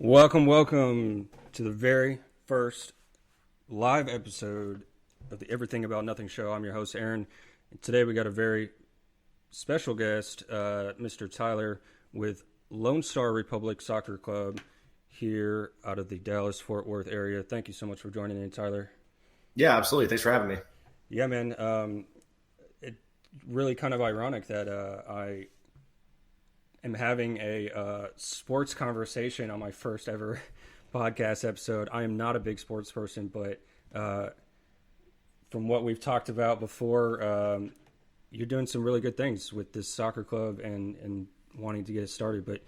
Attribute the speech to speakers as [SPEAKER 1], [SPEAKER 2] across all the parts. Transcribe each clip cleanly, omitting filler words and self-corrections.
[SPEAKER 1] Welcome to the very first live episode of the Everything About Nothing show. I'm your host, Aaron. And today we got a very special guest, Mr. Tyler with Lone Star Republic Soccer Club here out of the Dallas-Fort Worth area. Thank you so much for joining me, Tyler.
[SPEAKER 2] Yeah, absolutely. Thanks for having me.
[SPEAKER 1] Yeah, man. It's really kind of ironic that I am having a sports conversation on my first ever podcast episode. I am not a big sports person, but from what we've talked about before, you're doing some really good things with this soccer club and wanting to get it started. But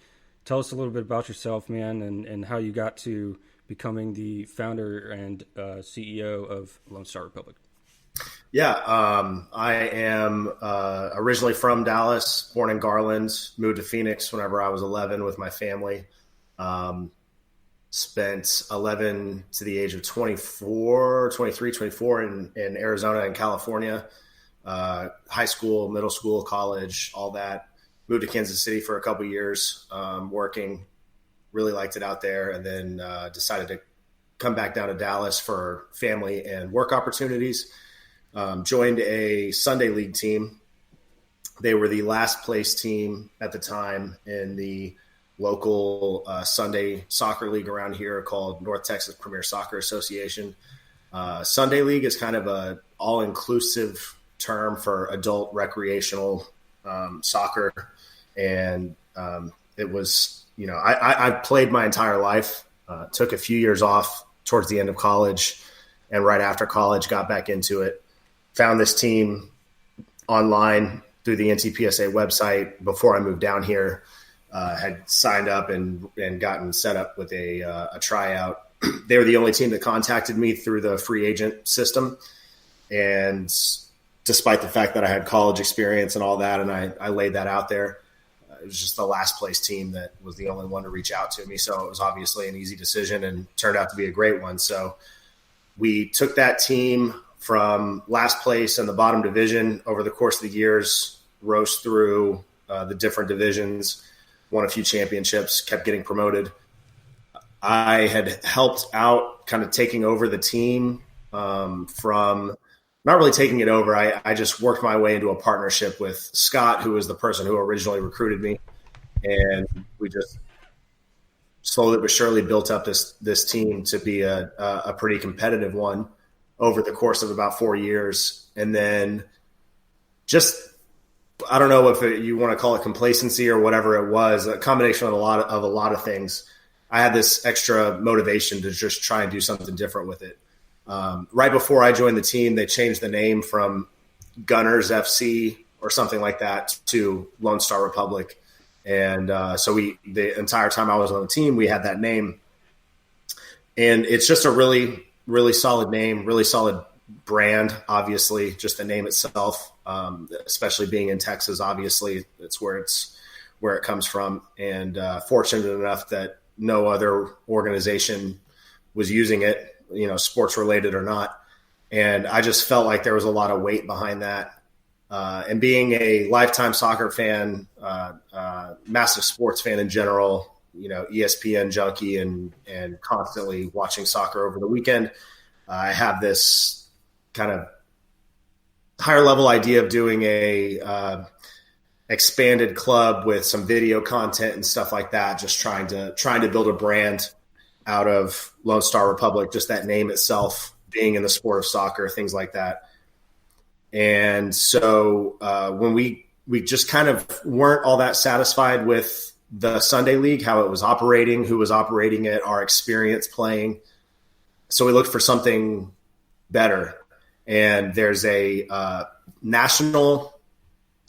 [SPEAKER 1] tell us a little bit about yourself, man, and how you got to becoming the founder and CEO of Lone Star Republic.
[SPEAKER 2] Yeah, I am originally from Dallas, born in Garland, moved to Phoenix whenever I was 11 with my family. Spent 11 to the age of 24 in Arizona and California, high school, middle school, college, all that. Moved to Kansas City for a couple years, working, really liked it out there, and then decided to come back down to Dallas for family and work opportunities. Joined a Sunday League team. They were the last place team at the time in the local Sunday soccer league around here called North Texas Premier Soccer Association. Sunday League is kind of a all-inclusive term for adult recreational soccer. And it was, I've played my entire life, took a few years off towards the end of college, and right after college got back into it. Found this team online through the NTPSA website before I moved down here. Had signed up and gotten set up with a tryout. They were the only team that contacted me through the free agent system. And despite the fact that I had college experience and all that, and I laid that out there, it was just the last place team that was the only one to reach out to me. So it was obviously an easy decision and turned out to be a great one. So we took that team from last place in the bottom division over the course of the years, rose through the different divisions, won a few championships, kept getting promoted. I had helped out kind of taking over the team from not really taking it over. I just worked my way into a partnership with Scott, who was the person who originally recruited me. And we just slowly but surely built up this team to be a pretty competitive one over the course of about 4 years. And then just, I don't know if you want to call it complacency or whatever it was, a combination of a lot of things. I had this extra motivation to just try and do something different with it. Right before I joined the team, they changed the name from Gunners FC or something like that to Lone Star Republic. And so the entire time I was on the team, we had that name. And it's just a really, really solid name, really solid brand, obviously, just the name itself, especially being in Texas, obviously, it's where it comes from. And fortunate enough that no other organization was using it, sports related or not. And I just felt like there was a lot of weight behind that. And being a lifetime soccer fan, massive sports fan in general, ESPN junkie and constantly watching soccer over the weekend, I have this kind of higher level idea of doing a expanded club with some video content and stuff like that. Just trying to build a brand out of Lone Star Republic, just that name itself, being in the sport of soccer, things like that. And so when we just kind of weren't all that satisfied with the Sunday League, how it was operating, who was operating it, our experience playing. So we looked for something better. And there's a national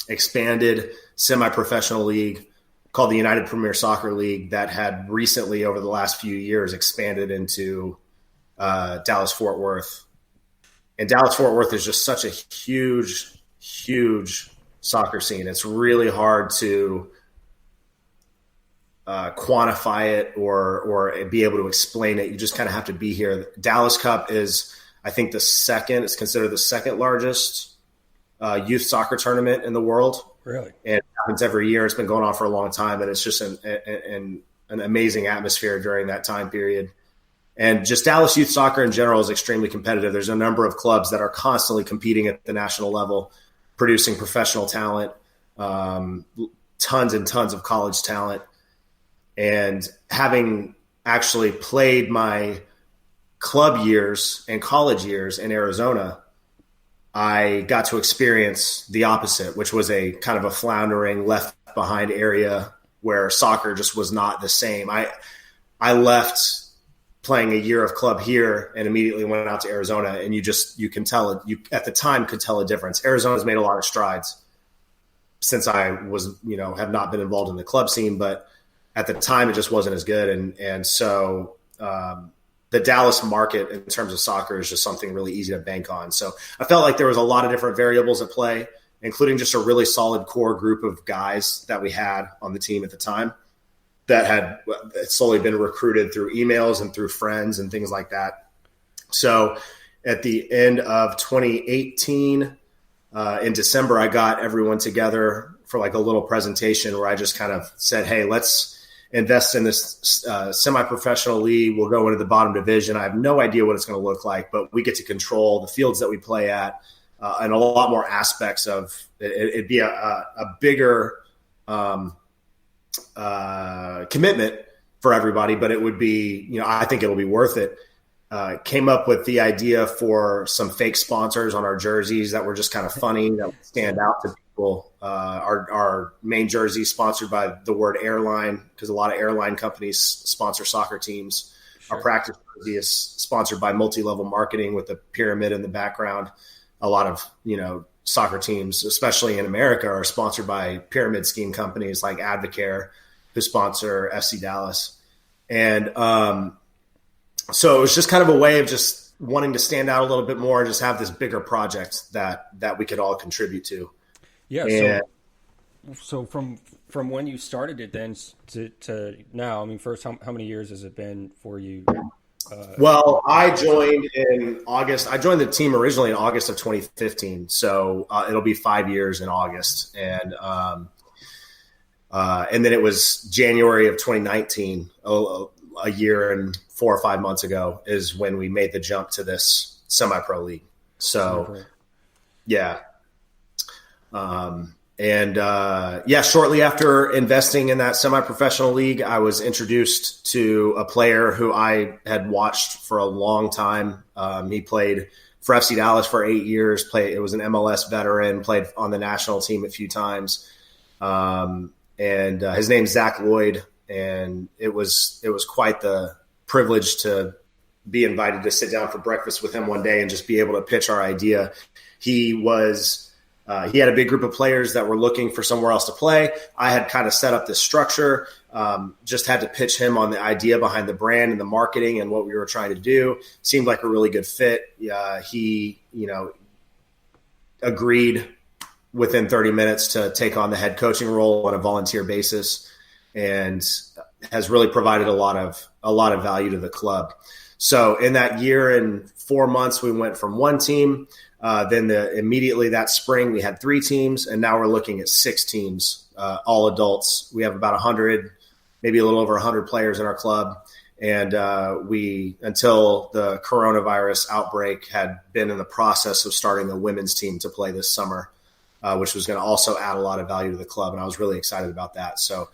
[SPEAKER 2] expanded semi-professional league called the United Premier Soccer League that had recently, over the last few years, expanded into Dallas-Fort Worth. And Dallas-Fort Worth is just such a huge, huge soccer scene. It's really hard to quantify it or be able to explain it. You just kind of have to be here. Dallas Cup is, I think, it's considered the second largest youth soccer tournament in the world.
[SPEAKER 1] Really?
[SPEAKER 2] And it happens every year. It's been going on for a long time, and it's just an an amazing atmosphere during that time period. And just Dallas youth soccer in general is extremely competitive. There's a number of clubs that are constantly competing at the national level, producing professional talent, tons and tons of college talent. And having actually played my club years and college years in Arizona, I got to experience the opposite, which was a kind of a floundering left behind area where soccer just was not the same. I left playing a year of club here and immediately went out to Arizona, and you can tell, you at the time could tell a difference. Arizona's made a lot of strides since I was, have not been involved in the club scene, but at the time it just wasn't as good. And so the Dallas market in terms of soccer is just something really easy to bank on. So I felt like there was a lot of different variables at play, including just a really solid core group of guys that we had on the team at the time that had slowly been recruited through emails and through friends and things like that. So at the end of 2018, in December, I got everyone together for like a little presentation where I just kind of said, hey, let's invest in this semi-professional league. We'll go into the bottom division. I have no idea what it's going to look like, but we get to control the fields that we play at and a lot more aspects of it. It'd be a bigger commitment for everybody, but it would be, I think it'll be worth it. Came up with the idea for some fake sponsors on our jerseys that were just kind of funny, that would stand out to people. Our main jersey sponsored by the word airline, because a lot of airline companies sponsor soccer teams. Sure. Our practice jersey is sponsored by multi-level marketing with a pyramid in the background. A lot of, soccer teams, especially in America, are sponsored by pyramid scheme companies like Advocare, who sponsor FC Dallas. And so it was just kind of a way of just wanting to stand out a little bit more and just have this bigger project that we could all contribute to.
[SPEAKER 1] Yeah.
[SPEAKER 2] And,
[SPEAKER 1] so from when you started it then to now, I mean, first, how many years has it been for you?
[SPEAKER 2] Well, I joined in August. I joined the team originally in August of 2015. So it'll be 5 years in August. And then it was January of 2019, a year and 4 or 5 months ago, is when we made the jump to this semi-pro league. So, yeah. Shortly after investing in that semi-professional league, I was introduced to a player who I had watched for a long time. He played for FC Dallas for 8 years. It was an MLS veteran, played on the national team a few times. His name's Zach Lloyd. And it was quite the privilege to be invited to sit down for breakfast with him one day and just be able to pitch our idea. He had a big group of players that were looking for somewhere else to play. I had kind of set up this structure, just had to pitch him on the idea behind the brand and the marketing and what we were trying to do. Seemed like a really good fit. He, agreed within 30 minutes to take on the head coaching role on a volunteer basis, and has really provided a lot of value to the club. So in that year and 4 months, we went from one team. Then immediately that spring, we had 3 teams, and now we're looking at 6 teams, all adults. We have about 100, maybe a little over 100 players in our club. And we, until the coronavirus outbreak, had been in the process of starting a women's team to play this summer, which was going to also add a lot of value to the club. And I was really excited about that. So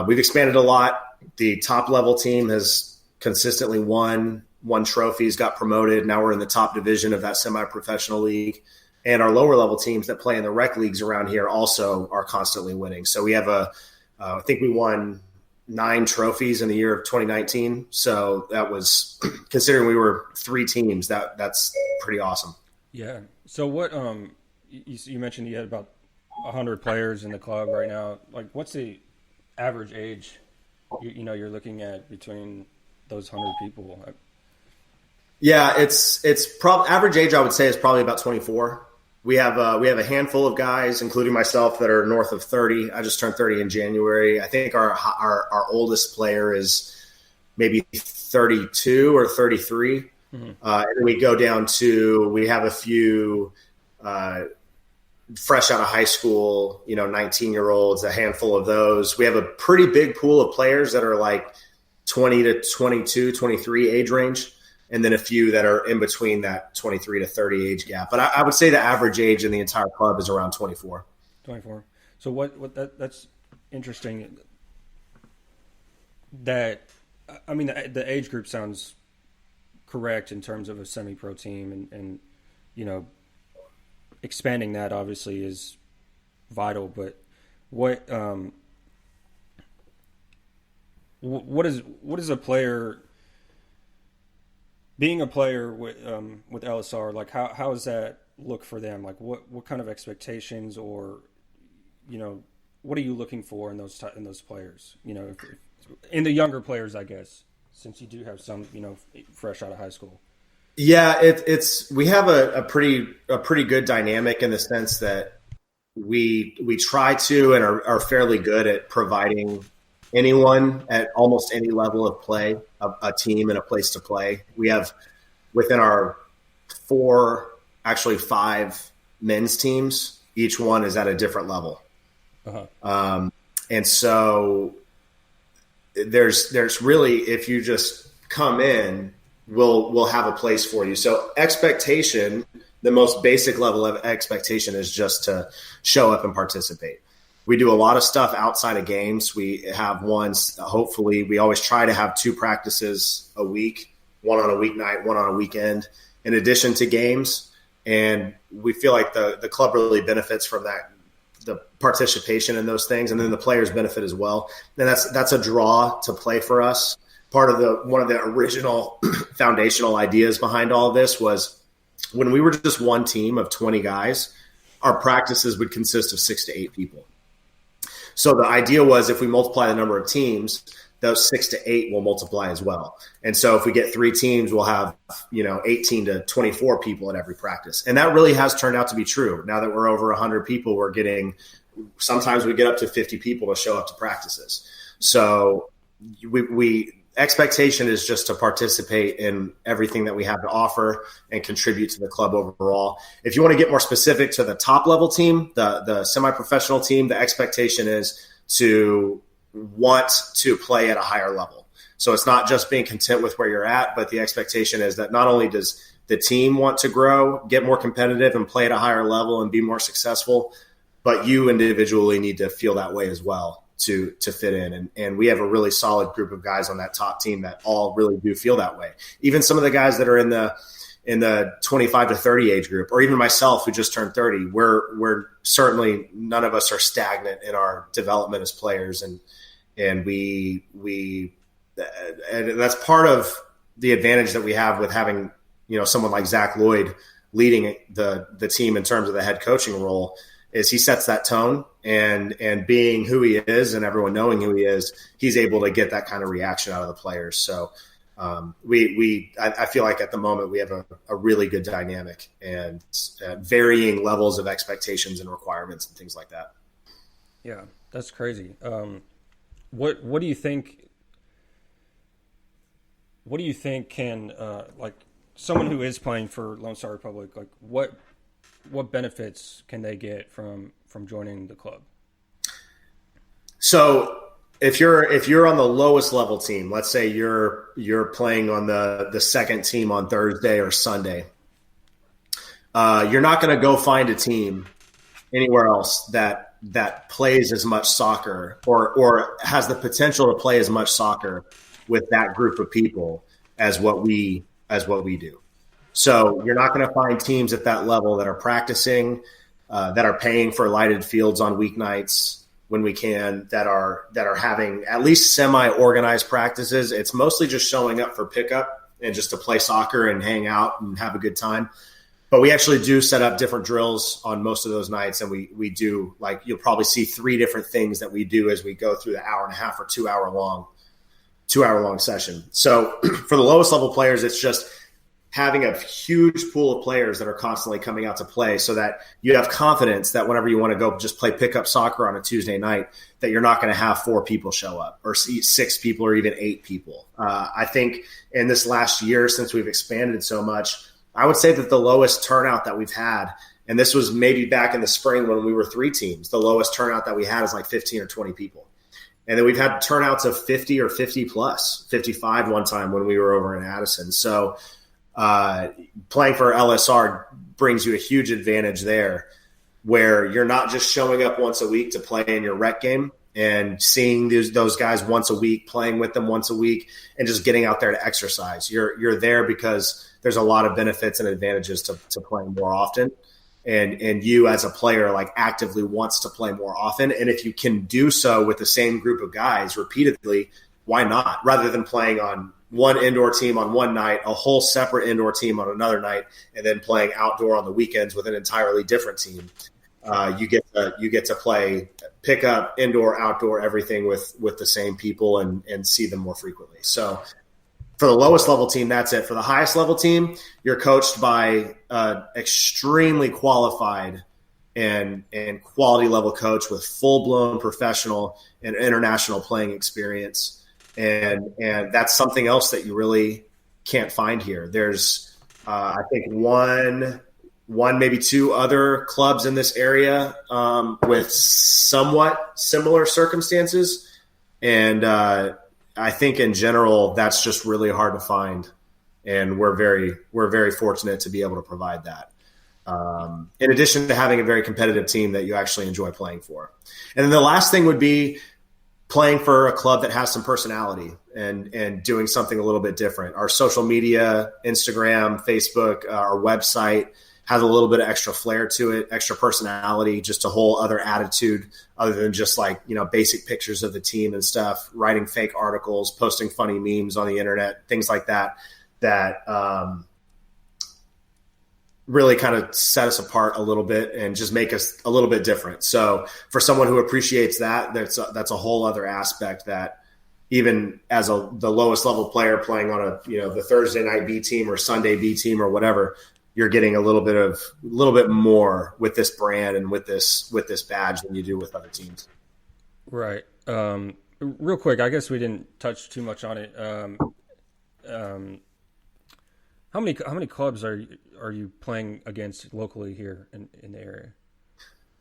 [SPEAKER 2] we've expanded a lot. The top level team has consistently won trophies, got promoted. Now we're in the top division of that semi-professional league. And our lower level teams that play in the rec leagues around here also are constantly winning. So we have I think we won 9 trophies in the year of 2019. So that was, considering we were 3 teams, that's pretty awesome.
[SPEAKER 1] Yeah. So what, you mentioned you had about 100 players in the club right now. Like, what's the average age you're looking at between those 100 people?
[SPEAKER 2] Yeah, it's average age I would say is probably about 24. We have a handful of guys, including myself, that are north of 30. I just turned 30 in January. I think our oldest player is maybe 32 or 33. Mm-hmm. And we go down to, we have a few fresh out of high school, 19-year-olds, a handful of those. We have a pretty big pool of players that are like 20 to 22, 23 age range, and then a few that are in between that 23 to 30 age gap. But I would say the average age in the entire club is around 24.
[SPEAKER 1] 24. So that's interesting. That, I mean, the age group sounds correct in terms of a semi-pro team, and expanding that obviously is vital. But what is a player, being a player with LSR, like how does that look for them? Like what kind of expectations, or what are you looking for in those players? In the younger players, I guess, since you do have some fresh out of high school.
[SPEAKER 2] Yeah, we have a pretty good dynamic in the sense that we try to and are fairly good at providing anyone at almost any level of play a team and a place to play. We have within our 5 men's teams, each one is at a different level. Uh-huh. And so there's really, if you just come in, we'll have a place for you. So expectation, the most basic level of expectation is just to show up and participate. We do a lot of stuff outside of games. We have hopefully we always try to have 2 practices a week, one on a weeknight, one on a weekend, in addition to games. And we feel like the club really benefits from that, the participation in those things. And then the players benefit as well. And that's a draw to play for us. One of the original foundational ideas behind all of this was when we were just one team of 20 guys, our practices would consist of 6 to 8 people. So the idea was if we multiply the number of teams, those 6 to 8 will multiply as well. And so if we get 3 teams, we'll have 18 to 24 people at every practice. And that really has turned out to be true. Now that we're over 100 people, sometimes we get up to 50 people to show up to practices. So expectation is just to participate in everything that we have to offer and contribute to the club overall. If you want to get more specific to the top level team, the semi-professional team, the expectation is to want to play at a higher level. So it's not just being content with where you're at, but the expectation is that not only does the team want to grow, get more competitive and play at a higher level and be more successful, but you individually need to feel that way as well to fit in. And we have a really solid group of guys on that top team that all really do feel that way. Even some of the guys that are in the 25 to 30 age group, or even myself who just turned 30, we're certainly, none of us are stagnant in our development as players. And and that's part of the advantage that we have with having, someone like Zach Lloyd leading the team in terms of the head coaching role, is he sets that tone, and being who he is and everyone knowing who he is, he's able to get that kind of reaction out of the players. So I feel like at the moment we have a really good dynamic and varying levels of expectations and requirements and things like that.
[SPEAKER 1] Yeah, that's crazy. What do you think? What do you think can like someone who is playing for Lone Star Republic, like what benefits can they get from joining the club?
[SPEAKER 2] So if you're on the lowest level team, let's say you're playing on the second team on Thursday or Sunday, you're not going to go find a team anywhere else that plays as much soccer or has the potential to play as much soccer with that group of people as what we do. So you're not going to find teams at that level that are practicing, that are paying for lighted fields on weeknights when we can, that are having at least semi-organized practices. It's mostly just showing up for pickup and just to play soccer and hang out and have a good time. But we actually do set up different drills on most of those nights, and we do, like, you'll probably see 3 different things that we do as we go through the hour and a half or 2 hour long session. So for the lowest level players, it's just having a huge pool of players that are constantly coming out to play, so that you have confidence that whenever you want to go just play pickup soccer on a Tuesday night, that you're not going to have 4 people show up or 6 people or even 8 people. I think in this last year, since we've expanded so much, I would say that the lowest turnout that we've had And this was maybe back in the spring when we were 3 teams. The lowest turnout that we had is like 15 or 20 people. And then we've had turnouts of 50 or 50 plus, 55 one time when we were over in Addison. So playing for LSR brings you a huge advantage there, where you're not just showing up once a week to play in your rec game and seeing those guys once a week, playing with them once a week, and just getting out there to exercise. You're there because there's a lot of benefits and advantages to playing more often. And you as a player like actively wants to play more often. And if you can do so with the same group of guys repeatedly, why not? Rather than playing on one indoor team on one night, a whole separate indoor team on another night, and then playing outdoor on the weekends with an entirely different team. You get to play pickup, indoor, outdoor, everything with the same people and see them more frequently. So for the lowest level team, that's it. For the highest level team, you're coached by extremely qualified and quality level coach with full blown professional and international playing experience. And that's something else that you really can't find here. There's, I think one, maybe 2 other clubs in this area with somewhat similar circumstances. And I think in general, that's just really hard to find. And we're very fortunate to be able to provide that. In addition to having a very competitive team that you actually enjoy playing for. And then the last thing would be playing for a club that has some personality and doing something a little bit different. Our social media, Instagram, Facebook, our website has a little bit of extra flair to it, extra personality, just a whole other attitude other than just like, basic pictures of the team and stuff, writing fake articles, posting funny memes on the internet, things like that really kind of set us apart a little bit and just make us a little bit different. So for someone who appreciates that, that's a whole other aspect that even as the lowest level player playing on the Thursday night B team or Sunday B team or whatever, you're getting a little bit more with this brand and with this badge than you do with other teams.
[SPEAKER 1] Right. Real quick, I guess we didn't touch too much on it. How many clubs are you playing against locally here in the area?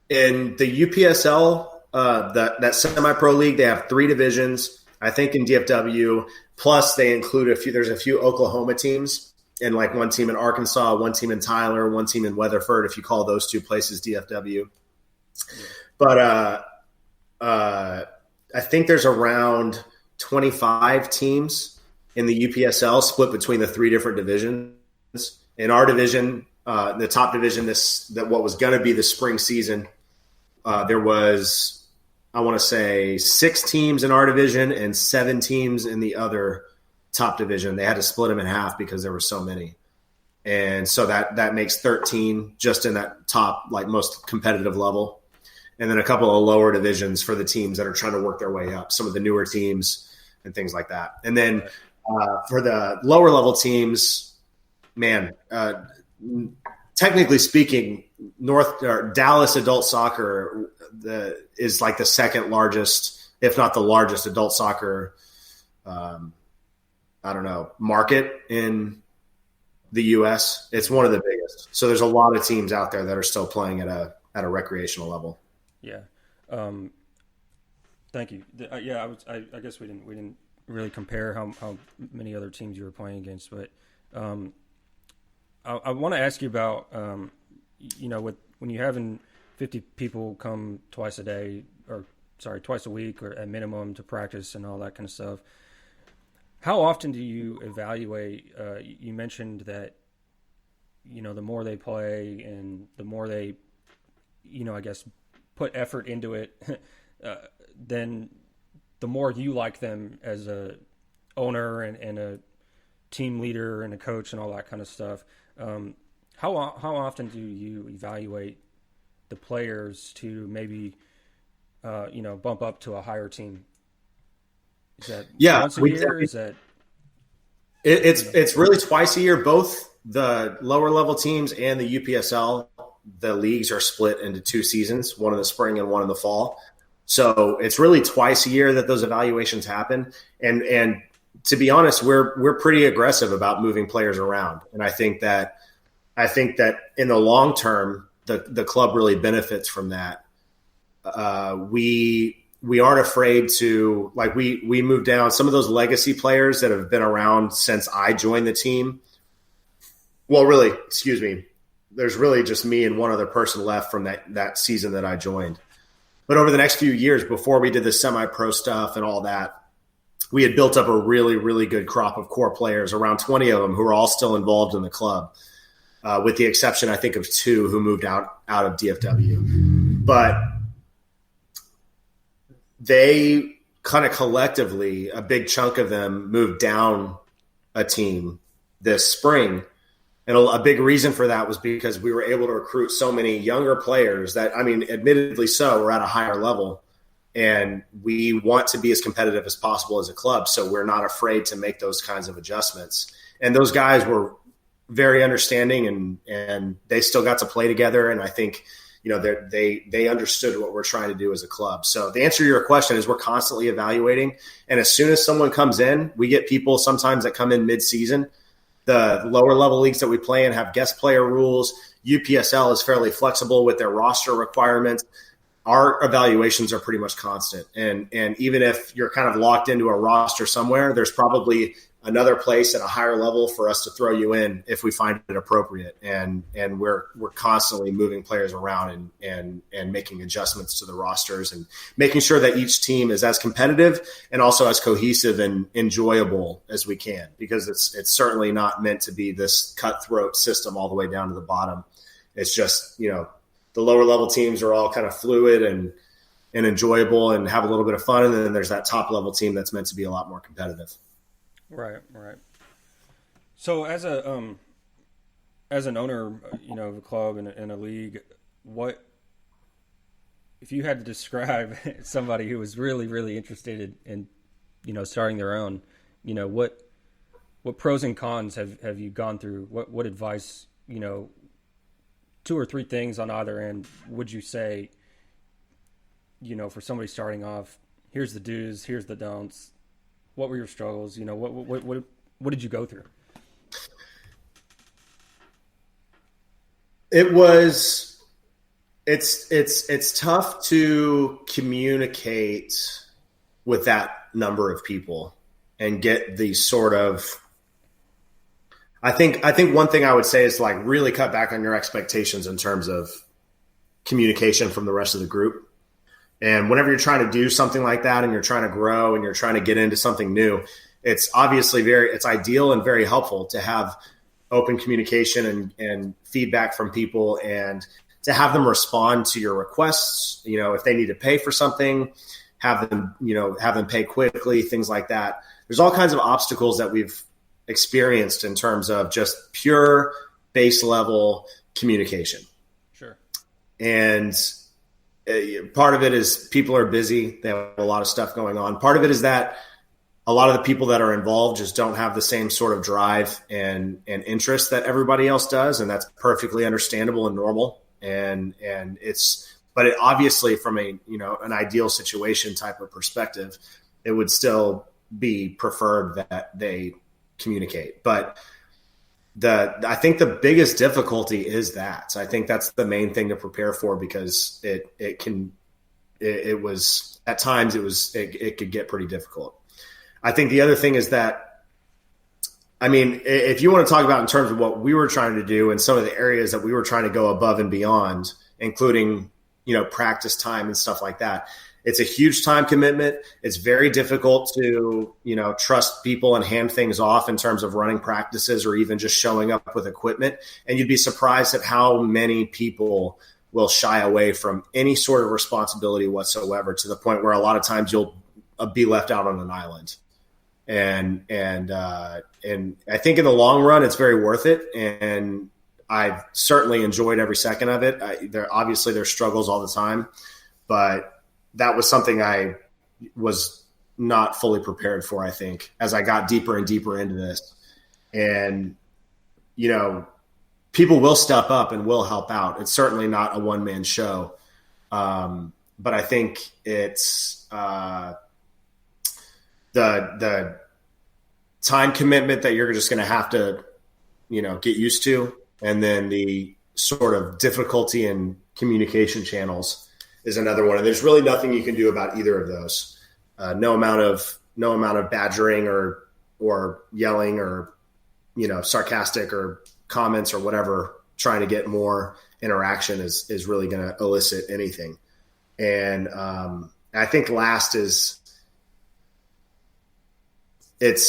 [SPEAKER 2] In the UPSL, that semi-pro league, they have 3 divisions. I think in DFW, plus they include there's a few Oklahoma teams. And like one team in Arkansas, one team in Tyler, one team in Weatherford, if you call those 2 places DFW. But I think there's around 25 teams in the UPSL split between the 3 different divisions. In our division, the top division, what was going to be the spring season, there was, I want to say, 6 teams in our division and 7 teams in the other top division. They had to split them in half because there were so many. And so that makes 13 just in that top, like most competitive level. And then a couple of lower divisions for the teams that are trying to work their way up, some of the newer teams and things like that. And then for the lower level teams, man, technically speaking, Dallas adult soccer is like the second largest, if not the largest adult soccer market in the U.S. It's one of the biggest. So there's a lot of teams out there that are still playing at a recreational level.
[SPEAKER 1] Yeah. Thank you. I guess we didn't really compare how many other teams you were playing against, but I want to ask you about when you having 50 people come twice a week or at minimum to practice and all that kind of stuff. How often do you evaluate? You mentioned that, the more they play and the more they, I guess, put effort into it, then the more you like them as a owner and a team leader and a coach and all that kind of stuff. How often do you evaluate the players to maybe, bump up to a higher team? Is that once a year? Is that
[SPEAKER 2] it's really twice a year. Both the lower level teams and the UPSL, the leagues are split into 2 seasons, one in the spring and one in the fall. So it's really twice a year that those evaluations happen. And to be honest, we're pretty aggressive about moving players around. And I think that in the long term, the club really benefits from that. We aren't afraid to, like, we move down some of those legacy players that have been around since I joined the team. Well, really, excuse me. There's really just me and one other person left from that season that I joined. But over the next few years, before we did the semi-pro stuff and all that, we had built up a really, really good crop of core players, around 20 of them who are all still involved in the club, with the exception, I think, of 2 who moved out of DFW. But they kind of collectively, a big chunk of them moved down a team this spring. And a big reason for that was because we were able to recruit so many younger players that, I mean, admittedly so, we're at a higher level. And we want to be as competitive as possible as a club. So we're not afraid to make those kinds of adjustments. And those guys were very understanding, and they still got to play together. And I think, they understood what we're trying to do as a club. So the answer to your question is we're constantly evaluating. And as soon as someone comes in, we get people sometimes that come in mid-season. The lower level leagues that we play in have guest player rules. UPSL is fairly flexible with their roster requirements. Our evaluations are pretty much constant. And even if you're kind of locked into a roster somewhere, there's probably another place at a higher level for us to throw you in if we find it appropriate. And we're constantly moving players around and making adjustments to the rosters and making sure that each team is as competitive and also as cohesive and enjoyable as we can, because it's certainly not meant to be this cutthroat system all the way down to the bottom. It's just, the lower level teams are all kind of fluid and enjoyable and have a little bit of fun. And then there's that top level team that's meant to be a lot more competitive.
[SPEAKER 1] Right. So as an owner, of a club and a league, what if you had to describe somebody who was really, really interested in starting their own, what pros and cons have you gone through? What advice, 2 or 3 things on either end would you say, for somebody starting off? Here's the do's, here's the don'ts. What were your struggles? What did you go through?
[SPEAKER 2] It's tough to communicate with that number of people and get the sort of, I think one thing I would say is to like really cut back on your expectations in terms of communication from the rest of the group. And whenever you're trying to do something like that and you're trying to grow and you're trying to get into something new, it's obviously it's ideal and very helpful to have open communication and feedback from people and to have them respond to your requests. If they need to pay for something, have them pay quickly, things like that. There's all kinds of obstacles that we've experienced in terms of just pure base level communication.
[SPEAKER 1] Sure.
[SPEAKER 2] And part of it is people are busy. They have a lot of stuff going on. Part of it is that a lot of the people that are involved just don't have the same sort of drive and interest that everybody else does. And that's perfectly understandable and normal. But it obviously from an ideal situation type of perspective, it would still be preferred that they communicate. But I think the biggest difficulty is that. So I think that's the main thing to prepare for, because it could get pretty difficult. I think the other thing is that, if you want to talk about in terms of what we were trying to do and some of the areas that we were trying to go above and beyond, including, practice time and stuff like that, it's a huge time commitment. It's very difficult to, trust people and hand things off in terms of running practices or even just showing up with equipment. And you'd be surprised at how many people will shy away from any sort of responsibility whatsoever, to the point where a lot of times you'll be left out on an island. And I think in the long run, it's very worth it. And I've certainly enjoyed every second of it. There's struggles all the time, but that was something I was not fully prepared for, I think, as I got deeper and deeper into this. And, people will step up and will help out. It's certainly not a one-man show. But I think it's the time commitment that you're just going to have to, get used to. And then the sort of difficulty in communication channels is another one. And there's really nothing you can do about either of those. No amount of badgering or yelling or, sarcastic or comments or whatever, trying to get more interaction is really going to elicit anything. And I think last is it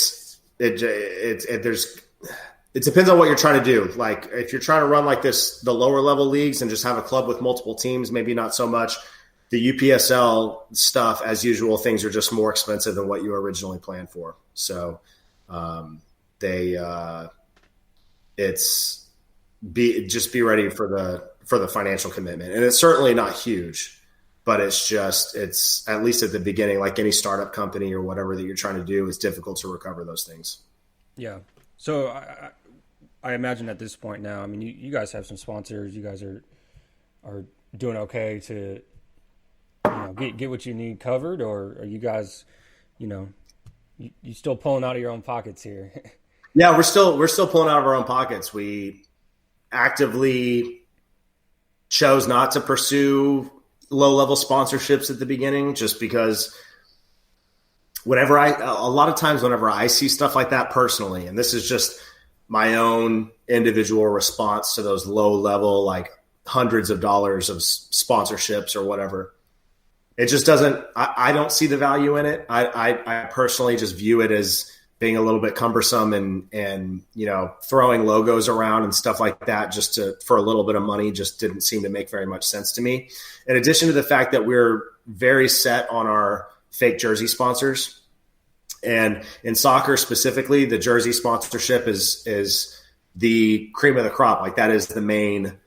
[SPEAKER 2] depends on what you're trying to do. Like if you're trying to run like this, the lower level leagues and just have a club with multiple teams, maybe not so much. The UPSL stuff, as usual, things are just more expensive than what you originally planned for. So be ready for the financial commitment. And it's certainly not huge, but it's at least at the beginning, like any startup company or whatever that you're trying to do, it's difficult to recover those things.
[SPEAKER 1] Yeah. So I imagine at this point now, I mean, you guys have some sponsors. You guys are doing okay to get what you need covered, or are you guys, you still pulling out of your own pockets here?
[SPEAKER 2] Yeah, we're still pulling out of our own pockets. We actively chose not to pursue low-level sponsorships at the beginning, just because a lot of times whenever I see stuff like that personally, and this is just my own individual response to those low-level, like hundreds of dollars of sponsorships or whatever, it just doesn't. I don't see the value in it. I personally just view it as being a little bit cumbersome and throwing logos around and stuff like that just for a little bit of money just didn't seem to make very much sense to me. In addition to the fact that we're very set on our fake jersey sponsors, and in soccer specifically, the jersey sponsorship is the cream of the crop. Like that is the main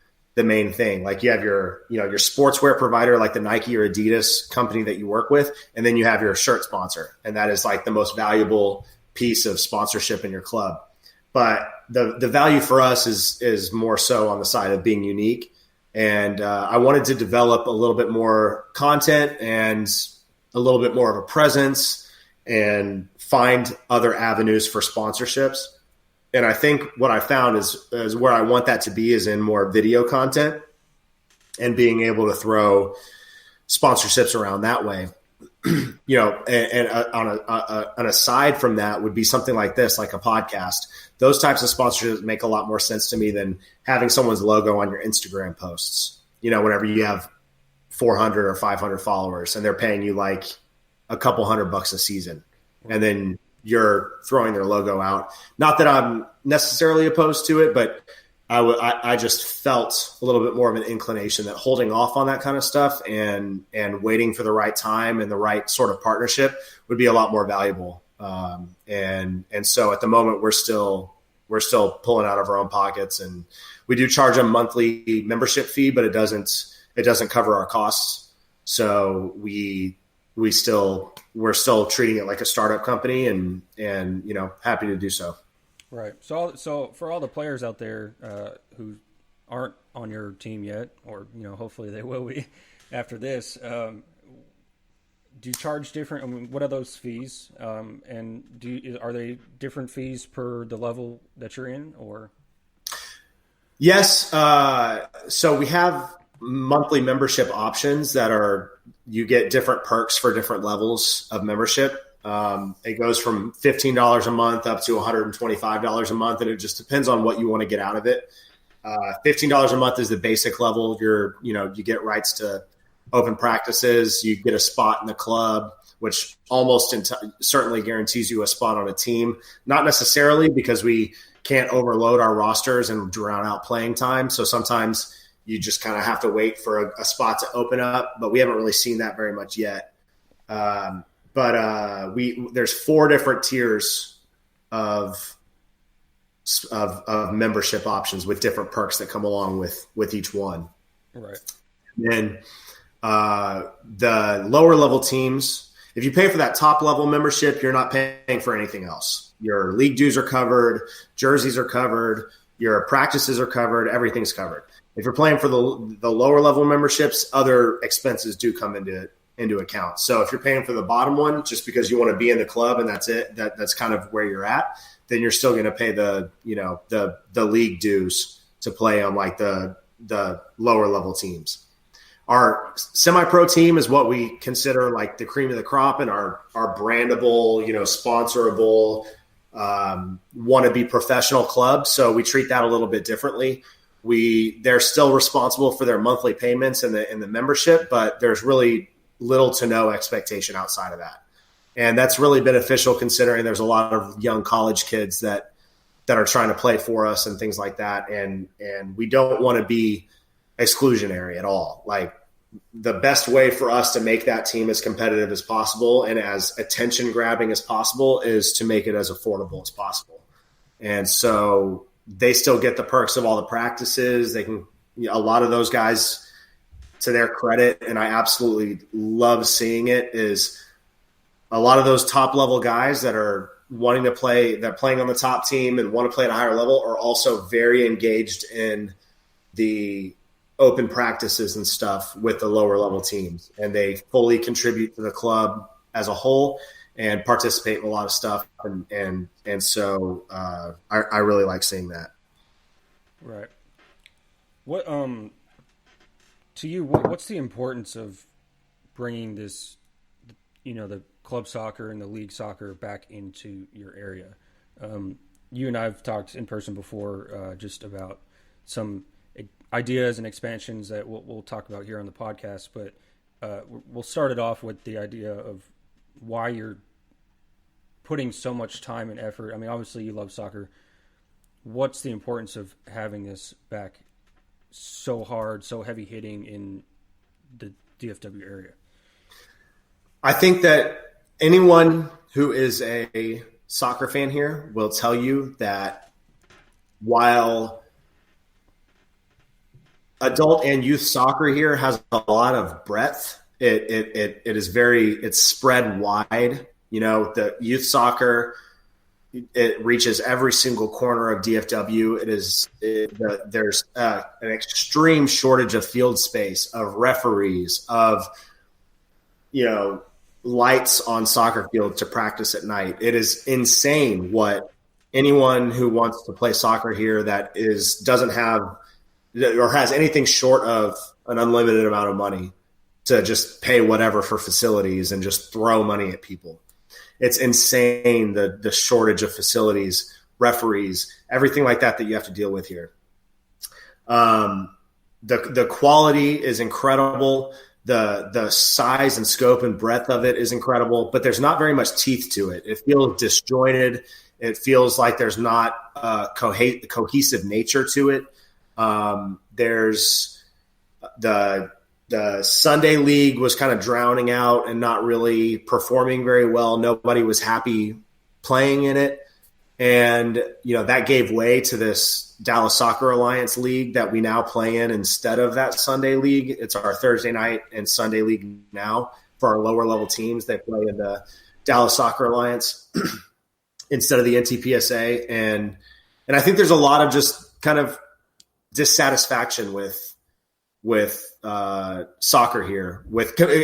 [SPEAKER 2] thing. Like you have your sportswear provider, like the Nike or Adidas company that you work with, and then you have your shirt sponsor, and that is like the most valuable piece of sponsorship in your club. But the value for us is more so on the side of being unique. And I wanted to develop a little bit more content and a little bit more of a presence and find other avenues for sponsorships. And I think what I found is where I want that to be is in more video content and being able to throw sponsorships around that way. And on aside from that would be something like this, like a podcast. Those types of sponsorships make a lot more sense to me than having someone's logo on your Instagram posts. Whenever you have 400 or 500 followers and they're paying you like a couple $100 a season, and then you're throwing their logo out. Not that I'm necessarily opposed to it, but I just felt a little bit more of an inclination that holding off on that kind of stuff and waiting for the right time and the right sort of partnership would be a lot more valuable. And so at the moment we're still pulling out of our own pockets, and we do charge a monthly membership fee, but it doesn't cover our costs. So we're still treating it like a startup company and happy to do so.
[SPEAKER 1] Right. So for all the players out there who aren't on your team yet, or hopefully they will be after this, do you charge different? I mean, what are those fees? And are they different fees per the level that you're in, or?
[SPEAKER 2] Yes. So we have monthly membership options you get different perks for different levels of membership. It goes from $15 a month up to $125 a month, and it just depends on what you want to get out of it. $15 a month is the basic level. You get rights to open practices. You get a spot in the club, which almost certainly guarantees you a spot on a team. Not necessarily, because we can't overload our rosters and drown out playing time. So sometimes you just kind of have to wait for a spot to open up, but we haven't really seen that very much yet. But there's 4 different tiers of membership options with different perks that come along with each one.
[SPEAKER 1] Right.
[SPEAKER 2] And the lower level teams, if you pay for that top level membership, you're not paying for anything else. Your league dues are covered, jerseys are covered, your practices are covered, everything's covered. If you're playing for the lower level memberships, other expenses do come into account. So if you're paying for the bottom one just because you want to be in the club and that's it, that's kind of where you're at, then you're still going to pay the league dues to play on like the the lower level teams. Our semi-pro team is what we consider like the cream of the crop, and our brandable, sponsorable, wannabe professional club. So we treat that a little bit differently. They're still responsible for their monthly payments and the membership, but there's really little to no expectation outside of that. And that's really beneficial considering there's a lot of young college kids that are trying to play for us and things like that. And we don't want to be exclusionary at all. Like, the best way for us to make that team as competitive as possible and as attention grabbing as possible is to make it as affordable as possible. And so they still get the perks of all the practices. They can, a lot of those guys, to their credit, and I absolutely love seeing it, is a lot of those top level guys that are wanting to play, that playing on the top team and want to play at a higher level, are also very engaged in the open practices and stuff with the lower level teams. And they fully contribute to the club as a whole and participate in a lot of stuff. And so I really like seeing that.
[SPEAKER 1] Right. What, to you, what's the importance of bringing this, the club soccer and the league soccer back into your area? You and I have talked in person before, just about some ideas and expansions that we'll talk about here on the podcast, but we'll start it off with the idea of why you're putting so much time and effort. I mean, obviously you love soccer. What's the importance of having this back so hard, so heavy hitting in the DFW area?
[SPEAKER 2] I think that anyone who is a soccer fan here will tell you that while adult and youth soccer here has a lot of breadth, it's spread wide. The youth soccer, it reaches every single corner of DFW. There's an extreme shortage of field space, of referees, of lights on soccer fields to practice at night. It is insane what anyone who wants to play soccer here that doesn't have or has anything short of an unlimited amount of money to just pay whatever for facilities and just throw money at people. It's insane, the shortage of facilities, referees, everything like that you have to deal with here. The quality is incredible. The size and scope and breadth of it is incredible, but there's not very much teeth to it. It feels disjointed. It feels like there's not a cohesive nature to it. There's the Sunday league was kind of drowning out and not really performing very well. Nobody was happy playing in it. And, that gave way to this Dallas Soccer Alliance league that we now play in instead of that Sunday league. It's our Thursday night and Sunday league now for our lower level teams. They play in the Dallas Soccer Alliance instead of the NTPSA. And I think there's a lot of just kind of dissatisfaction with soccer here,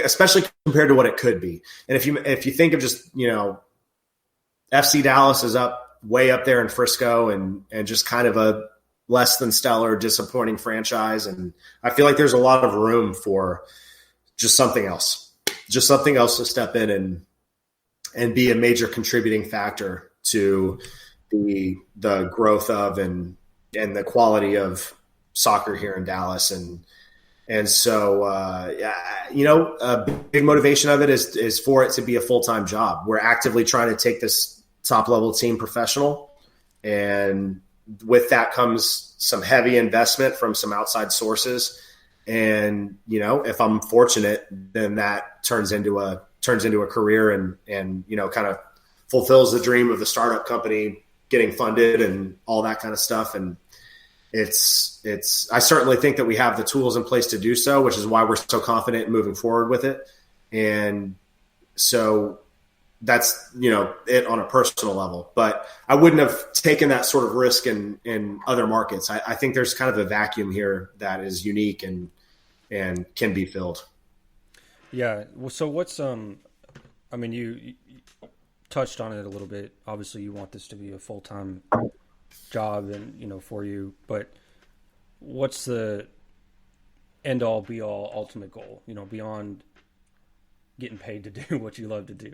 [SPEAKER 2] especially compared to what it could be. And if you think of just, FC Dallas is way up there in Frisco and just kind of a less than stellar, disappointing franchise. And I feel like there's a lot of room for just something else to step in and be a major contributing factor to the growth of and the quality of soccer here in Dallas. And so, a big motivation of it is for it to be a full-time job. We're actively trying to take this top-level team professional, and with that comes some heavy investment from some outside sources. And, if I'm fortunate, then that turns into a career and kind of fulfills the dream of the startup company getting funded and all that kind of stuff. And I certainly think that we have the tools in place to do so, which is why we're so confident in moving forward with it. And so that's, it on a personal level, but I wouldn't have taken that sort of risk in other markets. I think there's kind of a vacuum here that is unique and can be filled.
[SPEAKER 1] Yeah. Well, so what's, you touched on it a little bit. Obviously you want this to be a full-time job and, for you, but what's the end all be all ultimate goal, beyond getting paid to do what you love to do?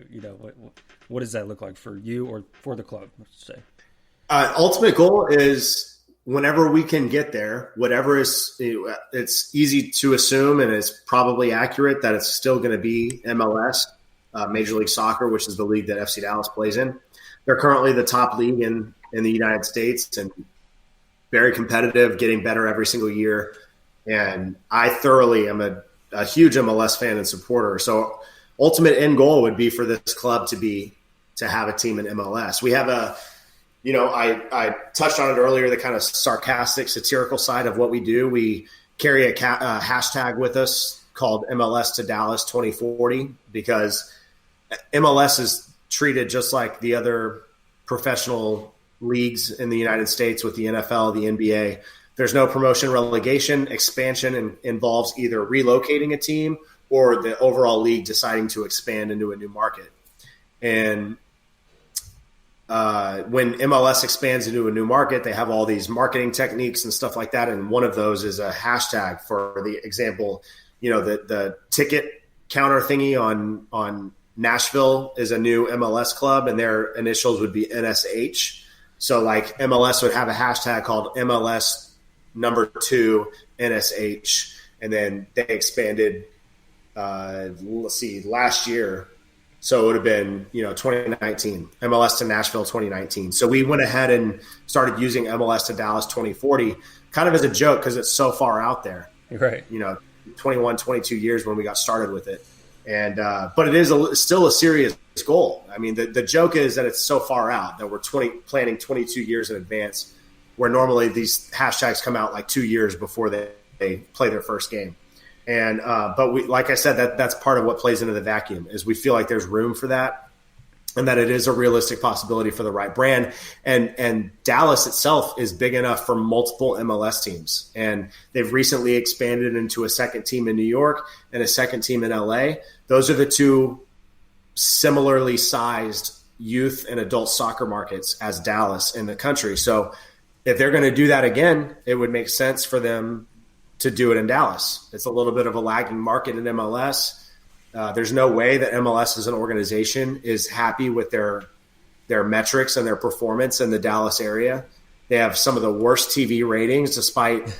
[SPEAKER 1] What does that look like for you or for the club, let's say?
[SPEAKER 2] Ultimate goal is whenever we can get there, whatever is, it's easy to assume, and it's probably accurate, that it's still going to be MLS, Major League Soccer, which is the league that FC Dallas plays in. They're currently the top league in the United States and very competitive, getting better every single year. And I thoroughly am a huge MLS fan and supporter. So ultimate end goal would be for this club to have a team in MLS. We have I touched on it earlier, the kind of sarcastic, satirical side of what we do. We carry a hashtag with us called MLS to Dallas 2040, because MLS is treated just like the other professional leagues in the United States with the NFL, the NBA. There's no promotion, relegation. Expansion involves either relocating a team or the overall league deciding to expand into a new market. And when MLS expands into a new market, they have all these marketing techniques and stuff like that. And one of those is a hashtag. For the example, the ticket counter thingy on Nashville is a new MLS club, and their initials would be NSH. So like MLS would have a hashtag called MLS #2 NSH. And then they expanded, last year. So it would have been, 2019, MLS to Nashville 2019. So we went ahead and started using MLS to Dallas 2040 kind of as a joke, because it's so far out there.
[SPEAKER 1] Right.
[SPEAKER 2] 21, 22 years when we got started with it. And but it is still a serious goal. I mean, the joke is that it's so far out that we're planning 22 years in advance, where normally these hashtags come out like 2 years before they play their first game. And but we, like I said, that's part of what plays into the vacuum, is we feel like there's room for that, and that it is a realistic possibility for the right brand. And Dallas itself is big enough for multiple MLS teams, and they've recently expanded into a second team in New York and a second team in LA. Those are the two similarly sized youth and adult soccer markets as Dallas in the country. So if they're going to do that again, it would make sense for them to do it in Dallas. It's a little bit of a lagging market in MLS. There's no way that MLS as an organization is happy with their metrics and their performance in the Dallas area. They have some of the worst TV ratings, despite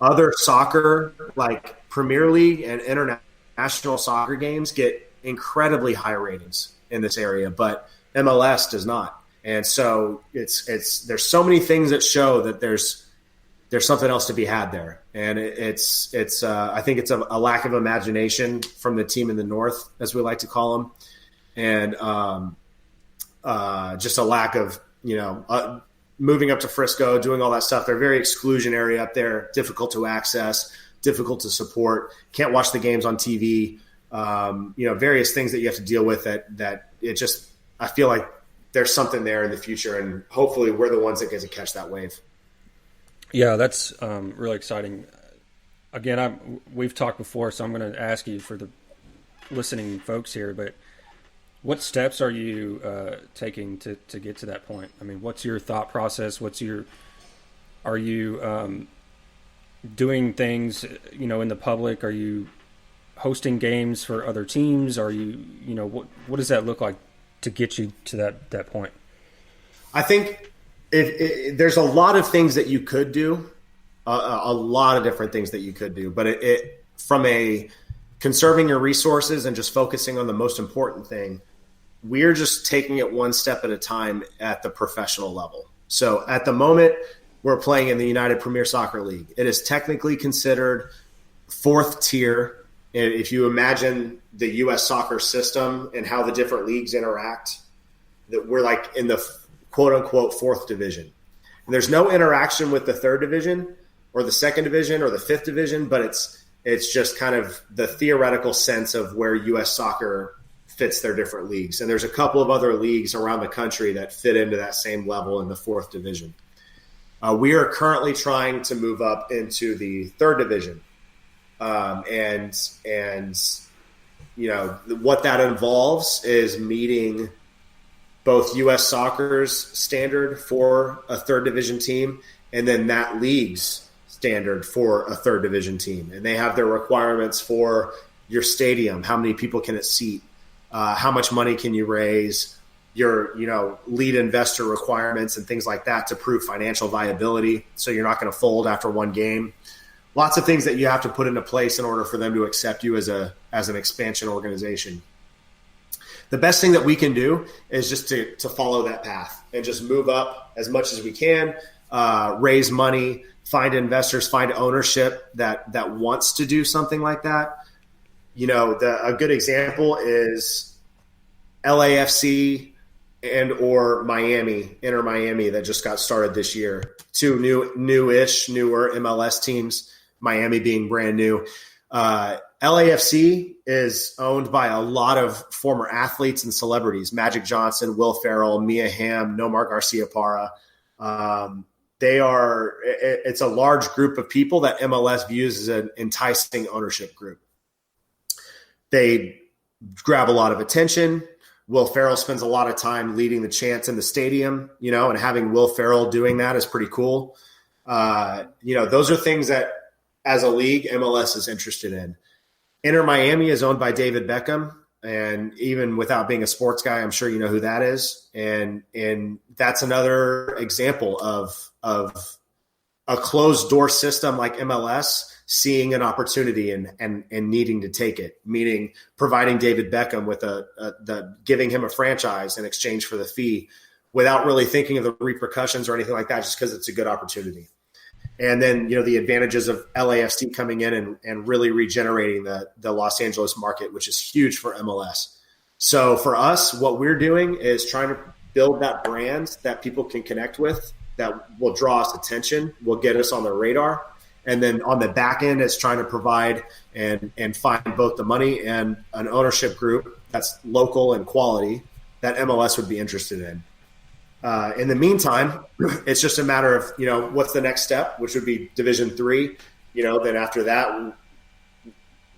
[SPEAKER 2] other soccer like Premier League and international soccer games get incredibly high ratings in this area, but MLS does not. And so there's so many things that show that there's something else to be had there. And it's I think it's a lack of imagination from the team in the North, as we like to call them. And just a lack of, moving up to Frisco, doing all that stuff. They're very exclusionary up there, difficult to access, difficult to support, can't watch the games on TV. Various things that you have to deal with that it just, I feel like there's something there in the future, and hopefully we're the ones that get to catch that wave.
[SPEAKER 1] Yeah, that's really exciting. Again, we've talked before, so I'm going to ask you for the listening folks here, but what steps are you taking to get to that point? I mean, what's your thought process? Are you doing things, in the public? Are you hosting games for other teams? Are you, what does that look like to get you to that point?
[SPEAKER 2] I think there's a lot of things that you could do, a lot of different things that you could do, but it from a conserving your resources and just focusing on the most important thing, we're just taking it one step at a time at the professional level. So at the moment, we're playing in the United Premier Soccer League. It is technically considered fourth tier. If you imagine the U.S. soccer system and how the different leagues interact, that we're like in the quote-unquote fourth division. And there's no interaction with the third division or the second division or the fifth division, but it's just kind of the theoretical sense of where U.S. soccer fits their different leagues. And there's a couple of other leagues around the country that fit into that same level in the fourth division. We are currently trying to move up into the third division. And what that involves is meeting both U.S. Soccer's standard for a third division team and then that league's standard for a third division team, and they have their requirements for your stadium. How many people can it seat? How much money can you raise? Your, lead investor requirements and things like that to prove financial viability. So you're not going to fold after one game. Lots of things that you have to put into place in order for them to accept you as an expansion organization. The best thing that we can do is just to follow that path and just move up as much as we can, raise money, find investors, find ownership that wants to do something like that. A good example is LAFC and or Inter Miami that just got started this year. Two newer MLS teams, Miami being brand new. LAFC is owned by a lot of former athletes and celebrities, Magic Johnson, Will Ferrell, Mia Hamm, Nomar Garcia-Parra. It's a large group of people that MLS views as an enticing ownership group. They grab a lot of attention. Will Ferrell spends a lot of time leading the chants in the stadium, and having Will Ferrell doing that is pretty cool. Those are things that as a league, MLS is interested in. Inter Miami is owned by David Beckham. And even without being a sports guy, I'm sure you know who that is. And that's another example of a closed door system like MLS seeing an opportunity and needing to take it, meaning providing David Beckham with giving him a franchise in exchange for the fee without really thinking of the repercussions or anything like that, just because it's a good opportunity. And then, the advantages of LAFC coming in and really regenerating the Los Angeles market, which is huge for MLS. So for us, what we're doing is trying to build that brand that people can connect with, that will draw us attention, will get us on the radar. And then on the back end, it's trying to provide and find both the money and an ownership group that's local and quality that MLS would be interested in. In the meantime, it's just a matter of, what's the next step, which would be Division III. Then after that,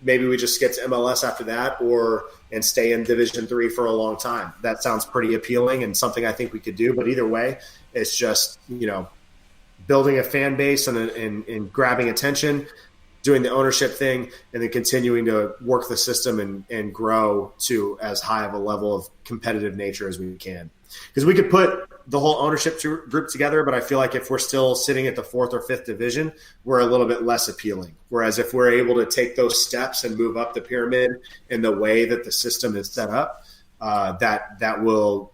[SPEAKER 2] maybe we just get to MLS after that and stay in Division III for a long time. That sounds pretty appealing and something I think we could do. But either way, it's just, building a fan base and grabbing attention, doing the ownership thing, and then continuing to work the system and grow to as high of a level of competitive nature as we can. Because we could put the whole ownership group together, but I feel like if we're still sitting at the 4th or 5th division, we're a little bit less appealing. Whereas if we're able to take those steps and move up the pyramid in the way that the system is set up, that will,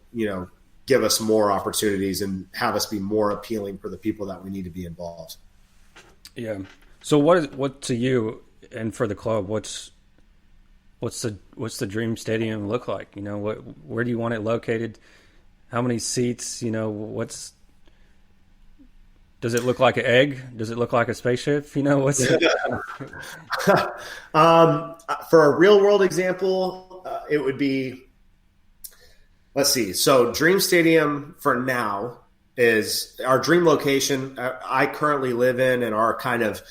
[SPEAKER 2] give us more opportunities and have us be more appealing for the people that we need to be involved.
[SPEAKER 1] Yeah. So what to you and for the club, what's the dream stadium look like? Where do you want it located? How many seats? Does it look like an egg? Does it look like a spaceship? What's
[SPEAKER 2] for a real world example, it would be, let's see. So Dream Stadium for now is our dream location. I currently live in, and our kind of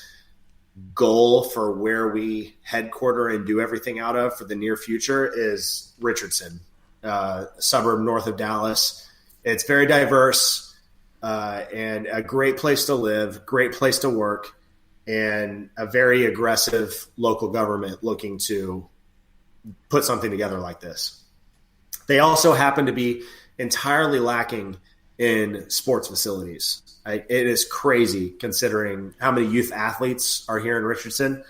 [SPEAKER 2] goal for where we headquarter and do everything out of for the near future is Richardson, a suburb north of Dallas. It's very diverse and a great place to live, great place to work, and a very aggressive local government looking to put something together like this. They also happen to be entirely lacking in sports facilities. It is crazy considering how many youth athletes are here in Richardson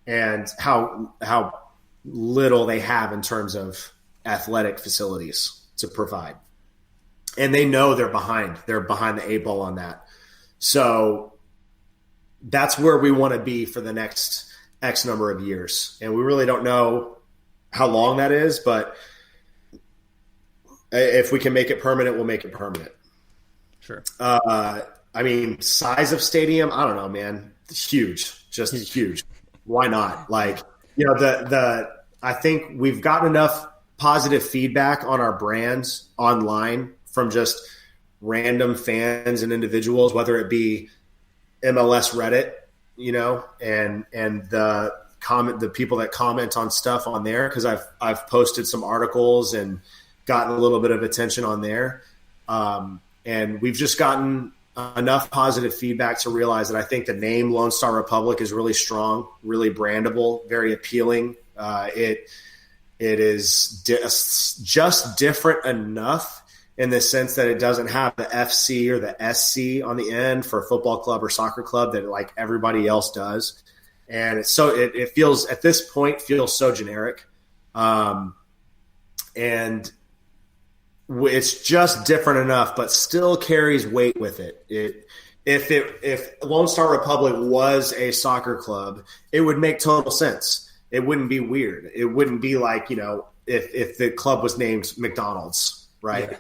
[SPEAKER 2] and how little they have in terms of athletic facilities to provide. And they know they're behind. They're behind the 8 ball on that. So that's where we want to be for the next X number of years. And we really don't know how long that is, but if we can make it permanent, we'll make it permanent.
[SPEAKER 1] Sure.
[SPEAKER 2] Size of stadium, I don't know, man. It's huge, just huge. Why not? I think we've gotten enough positive feedback on our brands online from just random fans and individuals, whether it be MLS Reddit, and the people that comment on stuff on there, because I've posted some articles and gotten a little bit of attention on there. And we've just gotten enough positive feedback to realize that I think the name Lone Star Republic is really strong, really brandable, very appealing. It is just different enough in the sense that it doesn't have the FC or the SC on the end for football club or soccer club that like everybody else does. And it's so it feels at this point feels so generic. And it's just different enough, but still carries weight with it. If Lone Star Republic was a soccer club, it would make total sense. It wouldn't be weird. It wouldn't be like, if the club was named McDonald's, right? Yeah.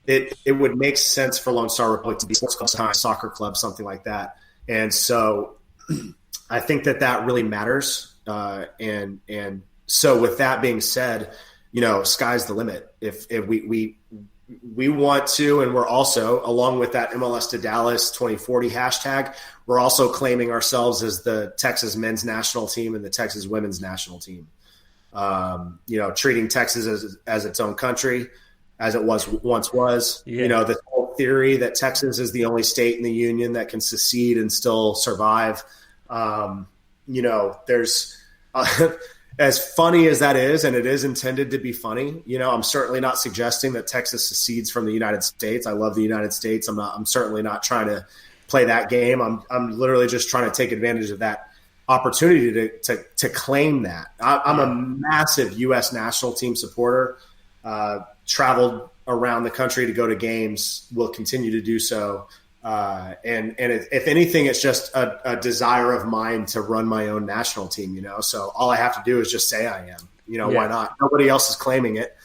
[SPEAKER 2] It would make sense for Lone Star Republic to be sports club, soccer club, something like that. And so I think that really matters. And so with that being said, sky's the limit. If we want to, and we're also, along with that MLS to Dallas 2040 hashtag, we're also claiming ourselves as the Texas men's national team and the Texas women's national team. Treating Texas as its own country, as it once was. Yeah. This whole theory that Texas is the only state in the union that can secede and still survive. There's as funny as that is, and it is intended to be funny. I'm certainly not suggesting that Texas secedes from the United States. I love the United States. I'm certainly not trying to play that game. I'm literally just trying to take advantage of that opportunity to claim that. I'm a massive U.S. national team supporter. Traveled around the country to go to games, will continue to do so. And if anything, it's just a desire of mine to run my own national team, so all I have to do is just say I am, Why not? Nobody else is claiming it.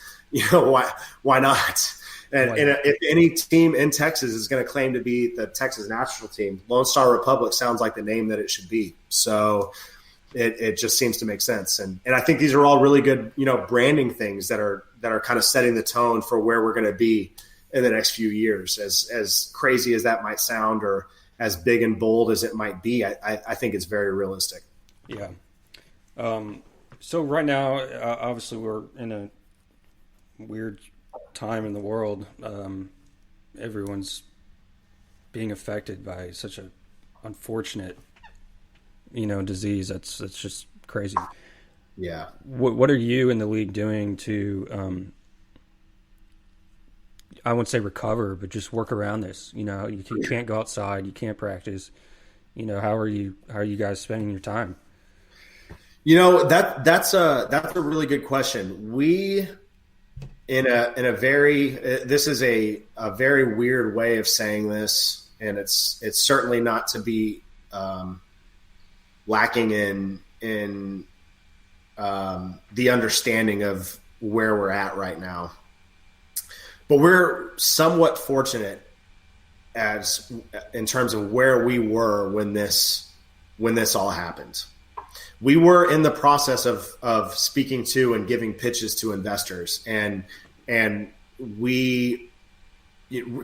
[SPEAKER 2] Why not? And if any team in Texas is going to claim to be the Texas national team, Lone Star Republic sounds like the name that it should be. So it just seems to make sense. And I think these are all really good, branding things that are kind of setting the tone for where we're going to be in the next few years. As crazy as that might sound, or as big and bold as it might be, I think it's very realistic.
[SPEAKER 1] Yeah. So right now, obviously we're in a weird time in the world. Everyone's being affected by such a unfortunate, disease. That's just crazy.
[SPEAKER 2] Yeah.
[SPEAKER 1] What are you in the league doing to, I wouldn't say recover, but just work around this? You can't go outside, you can't practice. How are you guys spending your time?
[SPEAKER 2] That's a really good question. We, in a very, this is a very weird way of saying this, and it's certainly not to be lacking in the understanding of where we're at right now. But we're somewhat fortunate in terms of where we were when this all happened. We were in the process of speaking to and giving pitches to investors, and we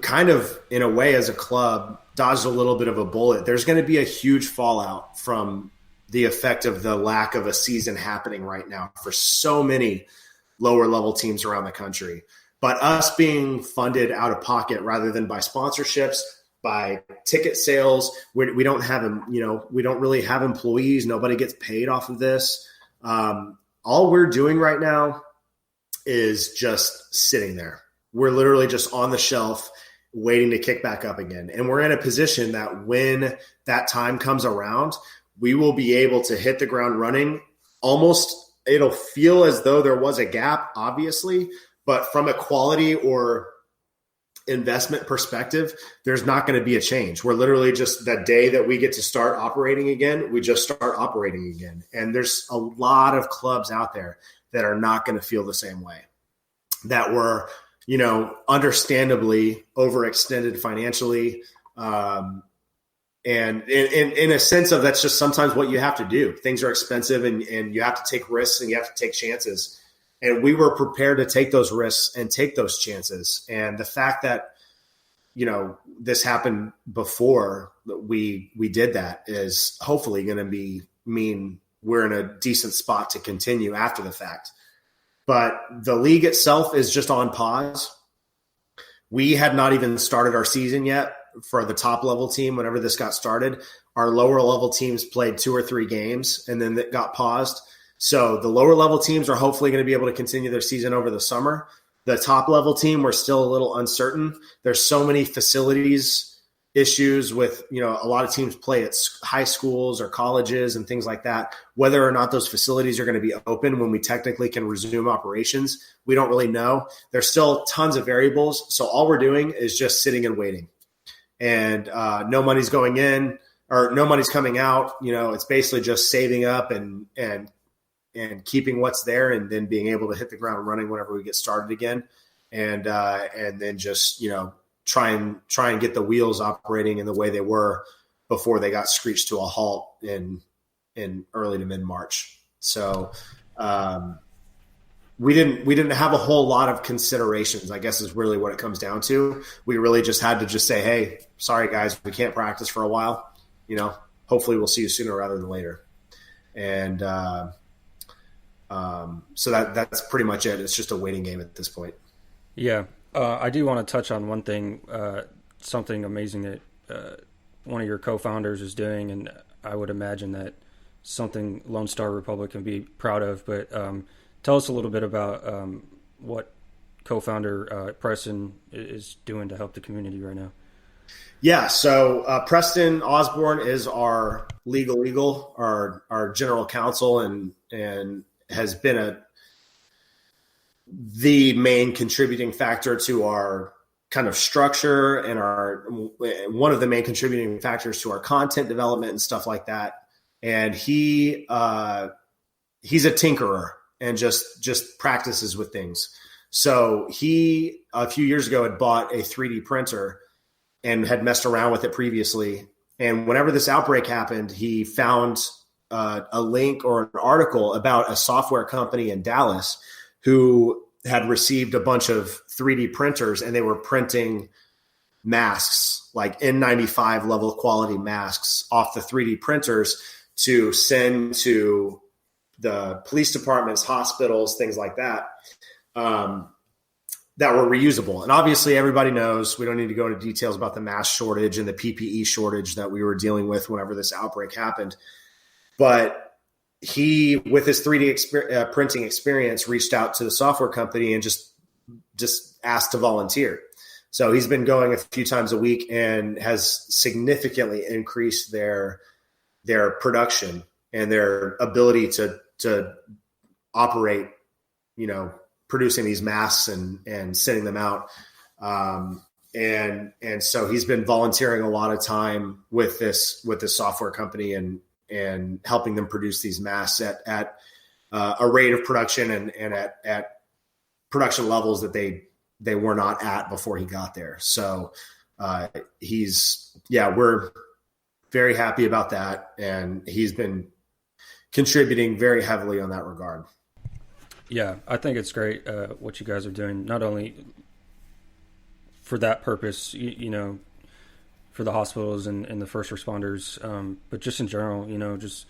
[SPEAKER 2] kind of, in a way, as a club, dodged a little bit of a bullet. There's going to be a huge fallout from the effect of the lack of a season happening right now for so many lower level teams around the country. But us being funded out of pocket rather than by sponsorships, by ticket sales, we don't have, we don't really have employees. Nobody gets paid off of this. All we're doing right now is just sitting there. We're literally just on the shelf waiting to kick back up again. And we're in a position that when that time comes around, we will be able to hit the ground running. Almost, it'll feel as though there was a gap, obviously, but from a quality or investment perspective, there's not going to be a change. We're literally just the day that we get to start operating again, we just start operating again. And there's a lot of clubs out there that are not going to feel the same way, that were, understandably overextended financially. And in a sense of that's just sometimes what you have to do. Things are expensive and you have to take risks and you have to take chances. And we were prepared to take those risks and take those chances. And the fact that, this happened before we did that is hopefully going to mean we're in a decent spot to continue after the fact. but the league itself is just on pause. We had not even started our season yet for the top level team. Whenever this got started, our lower level teams played 2 or 3 games and then it got paused. So the lower level teams are hopefully going to be able to continue their season over the summer. The top level team, we're still a little uncertain. There's so many facilities issues with, a lot of teams play at high schools or colleges and things like that. Whether or not those facilities are going to be open when we technically can resume operations, we don't really know. There's still tons of variables. So all we're doing is just sitting and waiting. And no money's going in or no money's coming out. It's basically just saving up and keeping what's there and then being able to hit the ground running whenever we get started again. And then just, try and get the wheels operating in the way they were before they got screeched to a halt in early to mid-March. So we didn't have a whole lot of considerations, I guess is really what it comes down to. We really just had to just say, hey, sorry guys, we can't practice for a while. Hopefully we'll see you sooner rather than later. And so that's pretty much it. It's just a waiting game at this point.
[SPEAKER 1] Yeah. I do want to touch on one thing, something amazing that one of your co-founders is doing, and I would imagine that something Lone Star Republic can be proud of. But tell us a little bit about what co-founder Preston is doing to help the community right now.
[SPEAKER 2] Yeah, so Preston Osborne is our legal, our general counsel, and has been the main contributing factor to our kind of structure and one of the main contributing factors to our content development and stuff like that. And he's a tinkerer and just practices with things. So he, a few years ago, had bought a 3D printer and had messed around with it previously. And whenever this outbreak happened, he found a link or an article about a software company in Dallas who had received a bunch of 3D printers, and they were printing masks, like N95 level quality masks off the 3D printers to send to the police departments, hospitals, things like that, that were reusable. And obviously everybody knows, we don't need to go into details about the mask shortage and the PPE shortage that we were dealing with whenever this outbreak happened. But he, with his 3D printing experience, reached out to the software company and just asked to volunteer. So he's been going a few times a week and has significantly increased their production and their ability to operate, producing these masks and sending them out. And so he's been volunteering a lot of time with this software company and helping them produce these masks at a rate of production and at production levels that they were not at before he got there. So we're very happy about that. And he's been contributing very heavily on that regard.
[SPEAKER 1] Yeah, I think it's great what you guys are doing, not only for that purpose, for the hospitals and the first responders, but just in general, just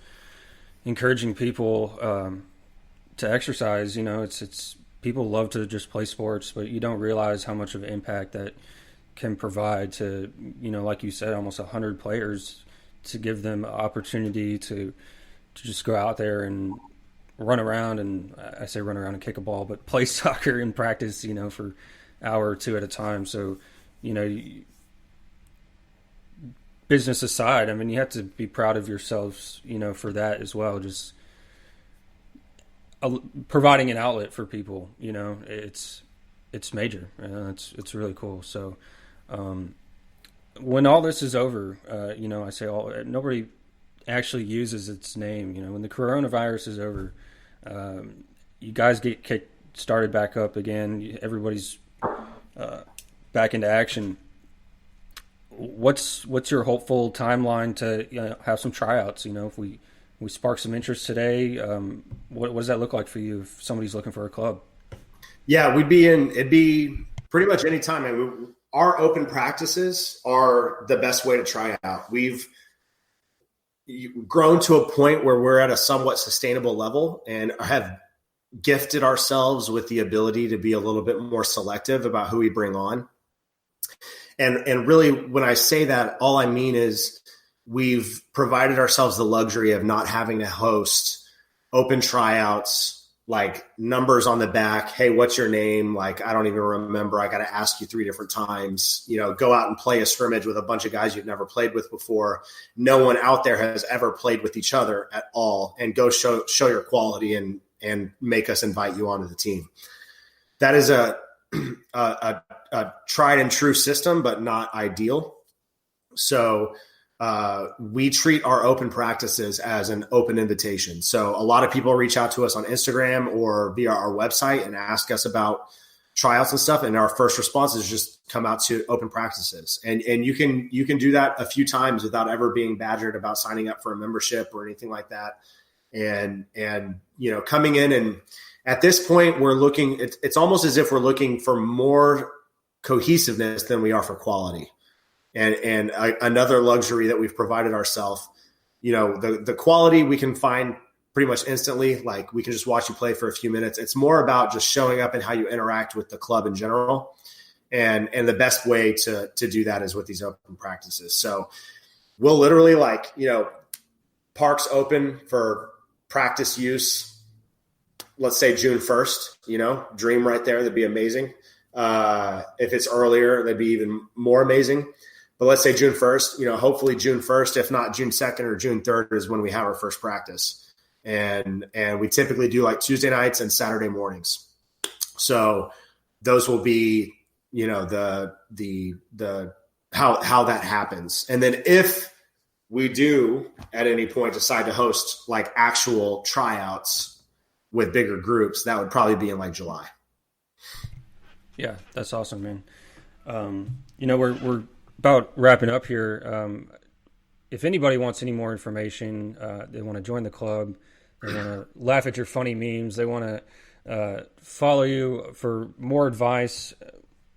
[SPEAKER 1] encouraging people to exercise. It's people love to just play sports, but you don't realize how much of an impact that can provide to, like you said, almost 100 players, to give them opportunity to just go out there and run around, and I say run around and kick a ball, but play soccer and practice, for an hour or two at a time. So, business aside, you have to be proud of yourselves, for that as well. Just providing an outlet for people, it's major. It's really cool. So, when all this is over, I say nobody actually uses its name. When the coronavirus is over, you guys get started back up again. Everybody's back into action. What's your hopeful timeline to have some tryouts? If we spark some interest today, what does that look like for you if somebody's looking for a club?
[SPEAKER 2] Yeah, it'd be pretty much any time. Our open practices are the best way to try out. We've grown to a point where we're at a somewhat sustainable level and have gifted ourselves with the ability to be a little bit more selective about who we bring on. And really, when I say that, all I mean is we've provided ourselves the luxury of not having to host open tryouts, like numbers on the back. Hey, what's your name? Like, I don't even remember. I got to ask you 3 different times, go out and play a scrimmage with a bunch of guys you've never played with before. No one out there has ever played with each other at all, and go show your quality and make us invite you onto the team. That is a tried and true system, but not ideal. So we treat our open practices as an open invitation. So a lot of people reach out to us on Instagram or via our website and ask us about tryouts and stuff. And our first response is just come out to open practices. And you can do that a few times without ever being badgered about signing up for a membership or anything like that. And coming in, and at this point we're looking, it's almost as if we're looking for more cohesiveness than we are for quality. And another luxury that we've provided ourselves, the quality we can find pretty much instantly. Like, we can just watch you play for a few minutes. It's more about just showing up and how you interact with the club in general. And the best way to do that is with these open practices. So we'll literally parks open for practice use, let's say June 1st, dream right there. That'd be amazing. If it's earlier, that'd be even more amazing. But let's say June 1st, hopefully June 1st, if not June 2nd or June 3rd is when we have our first practice. And we typically do like Tuesday nights and Saturday mornings. So those will be, the how that happens. And then if we do at any point decide to host like actual tryouts with bigger groups, that would probably be in like July.
[SPEAKER 1] Yeah, that's awesome, man. We're about wrapping up here. If anybody wants any more information, they want to join the club, they want to laugh at your funny memes, they want to follow you for more advice,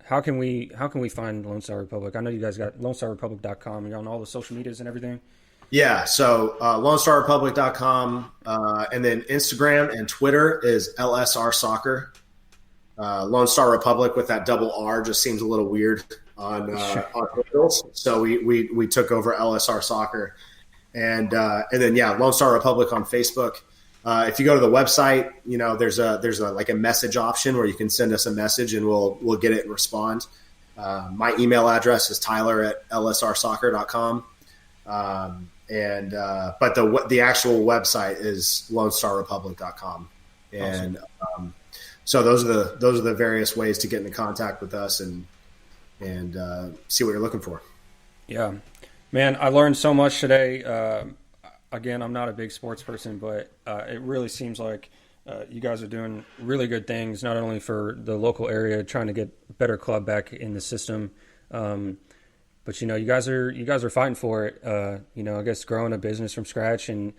[SPEAKER 1] how can we find Lone Star Republic? I know you guys got LoneStarRepublic.com. You're on all the social medias and everything. Yeah,
[SPEAKER 2] so LoneStarRepublic.com, and then Instagram and Twitter is LSR Soccer. Lone Star Republic with that double R just seems a little weird on handles. So we took over LSR Soccer, and then Lone Star Republic on Facebook. If you go to the website, there's a like a message option where you can send us a message and we'll get it and respond. My email address is tyler@lsrsoccer.com. But the actual website is LoneStarRepublic.com. And so those are the various ways to get into contact with us and see what you're looking for.
[SPEAKER 1] Yeah, man, I learned so much today. Again, I'm not a big sports person, but it really seems like you guys are doing really good things, not only for the local area, trying to get a better club back in the system, but you guys are fighting for it. I guess growing a business from scratch and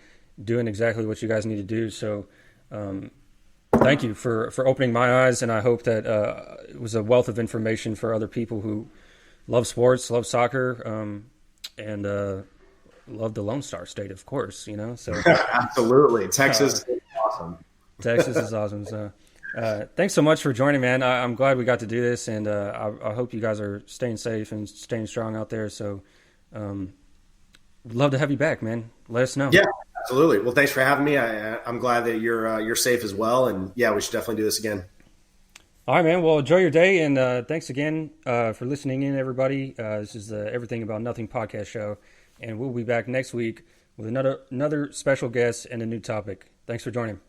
[SPEAKER 1] doing exactly what you guys need to do. So, thank you for opening my eyes, and I hope that it was a wealth of information for other people who love sports, love soccer, and love the Lone Star State, of course. So
[SPEAKER 2] absolutely, Texas is awesome.
[SPEAKER 1] Texas is awesome. So, thanks so much for joining, man. I'm glad we got to do this, and I hope you guys are staying safe and staying strong out there. So, we'd love to have you back, man. Let us know.
[SPEAKER 2] Yeah, absolutely. Well, thanks for having me. I'm glad that you're safe as well, and yeah, we should definitely do this again.
[SPEAKER 1] All right, man. Well, enjoy your day, and thanks again for listening in, everybody. This is the Everything About Nothing podcast show, and we'll be back next week with another special guest and a new topic. Thanks for joining.